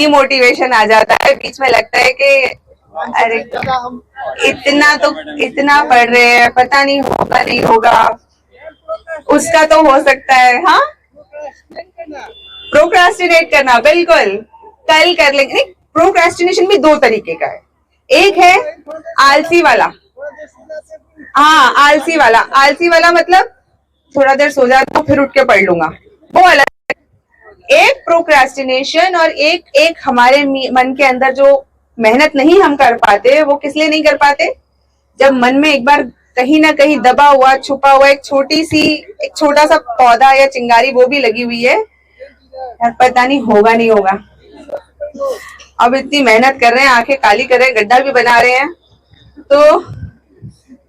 Demotivation आ जाता है, बीच में लगता है कि अरे इतना पढ़ रहे हैं, पता नहीं होगा नहीं होगा, उसका तो हो सकता है। हाँ, प्रोक्रास्टिनेट करना, बिल्कुल कल कर लेंगे। नहीं, प्रोक्रास्टिनेशन भी दो तरीके का है। एक है आलसी वाला, हाँ आलसी वाला मतलब थोड़ा देर सो जाता हूँ फिर उठ के पढ़ लूंगा, वो अलग। एक प्रोक्रास्टिनेशन और एक हमारे मन के अंदर जो मेहनत नहीं हम कर पाते, वो किस लिए नहीं कर पाते? जब मन में एक बार कहीं ना कहीं दबा हुआ छुपा हुआ एक छोटा सा पौधा या चिंगारी वो भी लगी हुई है, यार पता नहीं होगा नहीं होगा। अब इतनी मेहनत कर रहे हैं, आंखें काली कर रहे हैं, गड्ढा भी बना रहे हैं, तो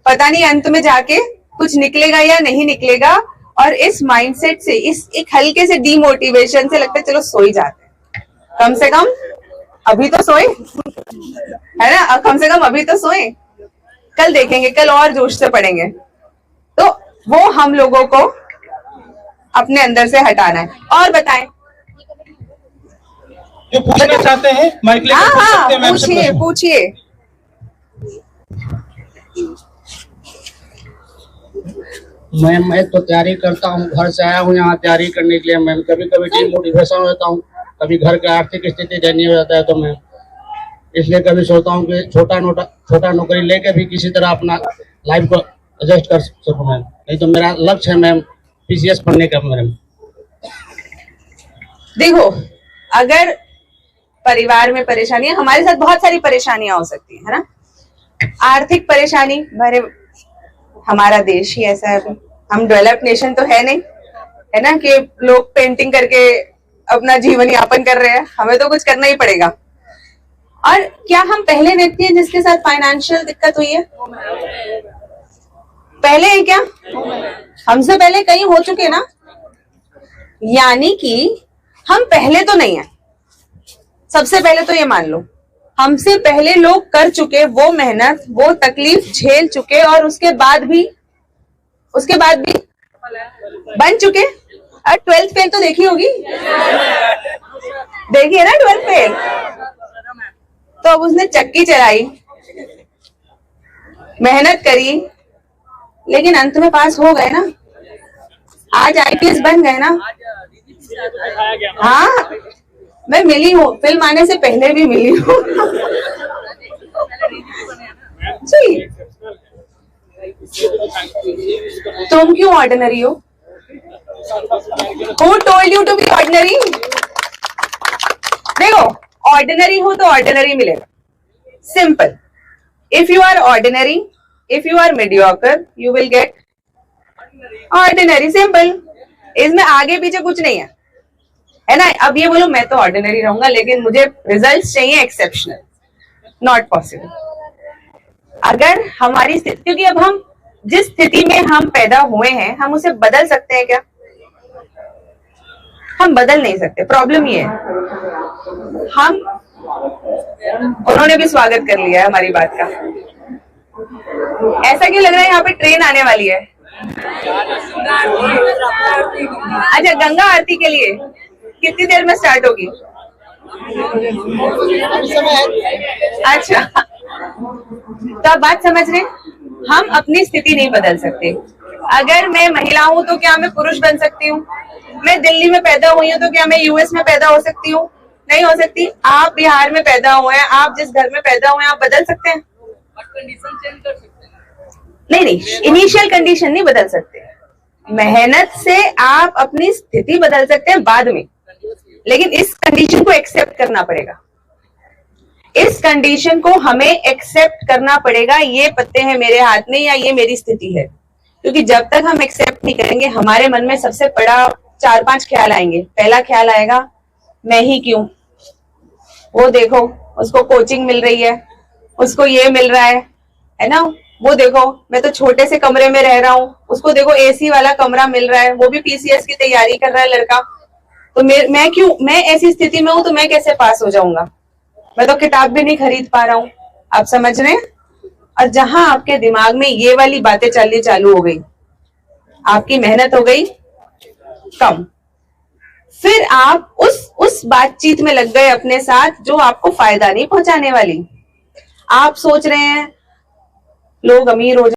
पता नहीं अंत में जाके कुछ निकलेगा या नहीं निकलेगा। और इस माइंडसेट से, इस एक हल्के से डीमोटिवेशन से लगता है चलो सो ही जाते हैं, कम से कम अभी तो सोए, है ना, कम से कम अभी तो सोए, कल देखेंगे, कल और जोश से पढ़ेंगे। तो वो हम लोगों को अपने अंदर से हटाना है। और बताएं जो पूछना चाहते हैं माइक लेकर पूछ सकते हैं। पूछिए पूछिए। मैम मैं तो तैयारी करता हूँ, घर से आया हूँ यहाँ तैयारी करने के लिए। मैम कभी कभी डिमोटिवेशन होता हूँ, कभी घर की आर्थिक स्थिति दयनीय हो जाता है, तो मैं इसलिए कभी सोचता हूँ कि छोटा नौकरी लेके भी किसी तरह अपना लाइफ को एडजस्ट कर सकूँ मैम। नहीं तो मेरा लक्ष्य है मैम पीसीएस पढ़ने का। मैम देखो, अगर परिवार में परेशानी है, हमारे साथ बहुत सारी परेशानियां हो सकती है ना। आर्थिक परेशानी, भरे हमारा देश ही ऐसा है, हम डेवलप्ड नेशन तो है नहीं, है ना, कि लोग पेंटिंग करके अपना जीवन यापन कर रहे हैं, हमें तो कुछ करना ही पड़ेगा। और क्या हम पहले व्यक्ति हैं जिसके साथ फाइनेंशियल दिक्कत हुई है? पहले है क्या? हमसे पहले कहीं हो चुके ना, यानी कि हम पहले तो नहीं है। सबसे पहले तो ये मान लो, हमसे पहले लोग कर चुके वो मेहनत, वो तकलीफ झेल चुके, और उसके बाद भी बन चुके। और 12th फेल तो देखी होगी, देखी है ना 12th फेल। तो अब उसने चक्की चलाई, मेहनत करी, लेकिन अंत में पास हो गए ना। आज आईपीएस बन गए ना। हाँ, मैं मिली हूँ, फिल्म आने से पहले भी मिली हूँ जी। तुम क्यों ऑर्डिनरी हो? Who told you to be ordinary? देखो, ऑर्डिनरी हो तो ऑर्डिनरी मिलेगा, simple. If you are ordinary, if you are mediocre, you will get ordinary, simple. इसमें आगे पीछे कुछ नहीं है ना। अब ये बोलो मैं तो ऑर्डिनरी रहूंगा लेकिन मुझे रिजल्ट्स चाहिए एक्सेप्शनल, नॉट पॉसिबल। अगर हमारी स्थिति, क्योंकि अब हम जिस स्थिति में हम पैदा हुए हैं, हम उसे बदल सकते हैं क्या? हम बदल नहीं सकते। प्रॉब्लम ये है, उन्होंने भी स्वागत कर लिया है हमारी बात का। ऐसा क्यों लग रहा है यहाँ पे ट्रेन आने वाली है? अच्छा, गंगा आरती के लिए कितनी देर में स्टार्ट होगी? अच्छा, तो आप बात समझ रहे, हम अपनी स्थिति नहीं बदल सकते। अगर मैं महिला हूं तो क्या मैं पुरुष बन सकती हूँ? मैं दिल्ली में पैदा हुई हूँ तो क्या मैं यूएस में पैदा हो सकती हूँ? नहीं हो सकती। आप बिहार में पैदा हुए हैं, आप जिस घर में पैदा हुए हैं, आप बदल सकते हैं? कंडीशन चेंज कर सकते हैं। नहीं, इनिशियल कंडीशन नहीं बदल सकते। मेहनत से आप अपनी स्थिति बदल सकते हैं बाद में, लेकिन इस कंडीशन को एक्सेप्ट करना पड़ेगा। इस कंडीशन को हमें एक्सेप्ट करना पड़ेगा। ये पत्ते हैं मेरे हाथ में या ये मेरी स्थिति है। क्योंकि जब तक हम एक्सेप्ट नहीं करेंगे, हमारे मन में सबसे बड़ा 4-5 ख्याल आएंगे। पहला ख्याल आएगा, मैं ही क्यों? वो देखो, उसको कोचिंग मिल रही है, उसको ये मिल रहा है ना। वो देखो, मैं तो छोटे से कमरे में रह रहा हूँ, उसको देखो एसी वाला कमरा मिल रहा है, वो भी पीसीएस की तैयारी कर रहा है लड़का। तो मैं क्यों, मैं ऐसी स्थिति में हूं तो मैं कैसे पास हो जाऊंगा? मैं तो किताब भी नहीं खरीद पा रहा हूं। आप समझ रहे हैं? और जहां आपके दिमाग में ये वाली बातें चलनी चालू हो गई, आपकी मेहनत हो गई कम। फिर आप उस उस बातचीत में लग गए अपने साथ जो आपको फायदा नहीं पहुंचाने वाली। आप सोच रहे हैं लोग अमीर हो